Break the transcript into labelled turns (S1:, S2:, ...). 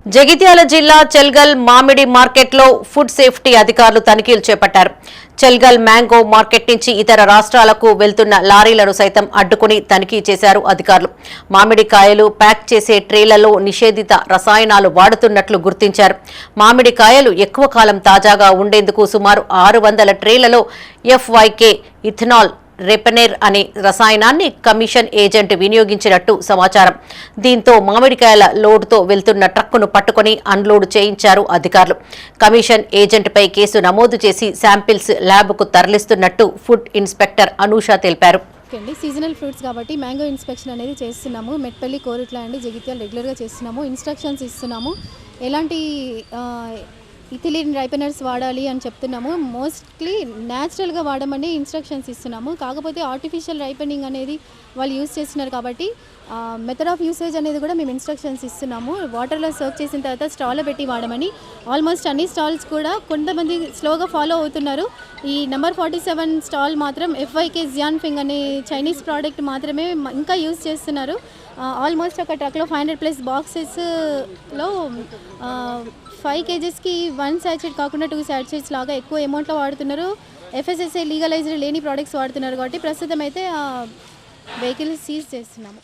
S1: జగిత్యాల జిల్లా చెల్గల్ మామిడి మార్కెట్లో ఫుడ్ సేఫ్టీ అధికారులు తనిఖీలు చేపట్టారు. చెల్గల్ మ్యాంగో మార్కెట్ నుంచి ఇతర రాష్ట్రాలకు వెళ్తున్న లారీలను సైతం అడ్డుకుని తనిఖీ చేశారు అధికారులు. మామిడికాయలు ప్యాక్ చేసే ట్రేలలో నిషేధిత రసాయనాలు వాడుతున్నట్లు గుర్తించారు. మామిడికాయలు ఎక్కువ కాలం తాజాగా ఉండేందుకు సుమారు 600 ట్రేలలో FYK ఇథనాల్ రెపెనేర్ అనే రసాయనాన్ని కమిషన్ ఏజెంట్ వినియోగించినట్టు సమాచారం. దీంతో మామిడికాయల లోడుతో వెళ్తున్న ట్రక్కును పట్టుకుని అన్లోడ్ చేయించారు అధికారులు. కమిషన్ ఏజెంట్పై కేసు నమోదు చేసి శాంపిల్స్ ల్యాబ్కు తరలిస్తున్నట్టు ఫుడ్ ఇన్స్పెక్టర్ అనూష తెలిపారు.
S2: సీజనల్ ఫ్రూట్స్ కాబట్టి మ్యాంగో ఇన్స్పెక్షన్ అనేది చేస్తున్నాము. మెట్పల్లి, కోరుట్ల అండి జగిత్యాల రెగ్యులర్గా చేస్తున్నాము. ఇన్స్ట్రక్షన్స్ ఇస్తున్నాము. ఎలాంటి ఇథిలిన్ రైపెనర్స్ వాడాలి అని చెప్తున్నాము. మోస్ట్లీ న్యాచురల్గా వాడమని ఇన్స్ట్రక్షన్స్ ఇస్తున్నాము. కాకపోతే ఆర్టిఫిషియల్ రైపెనింగ్ అనేది వాళ్ళు యూజ్ చేస్తున్నారు కాబట్టి మెథడ్ ఆఫ్ యూసేజ్ అనేది కూడా మేము ఇన్స్ట్రక్షన్స్ ఇస్తున్నాము. వాటర్లో సోక్ చేసిన తర్వాత స్టాల్లో పెట్టి వాడమని. ఆల్మోస్ట్ అన్ని స్టాల్స్ కూడా కొంతమంది స్లోగా ఫాలో అవుతున్నారు. ఈ నెంబర్ 47 స్టాల్ మాత్రం FYK జియాన్ఫింగ్ అనే చైనీస్ ప్రోడక్ట్ మాత్రమే ఇంకా యూజ్ చేస్తున్నారు. ఆల్మోస్ట్ ఒక ట్రక్లో 500+ బాక్సెస్లో 5 kgsకి 1 sachet కాకుండా 2 sachets లాగా ఎక్కువ అమౌంట్లో వాడుతున్నారు. FSSAI లీగలైజ్డ్ లేని ప్రోడక్ట్స్ వాడుతున్నారు కాబట్టి ప్రస్తుతం అయితే వెహికల్ సీజ్ చేస్తున్నాము.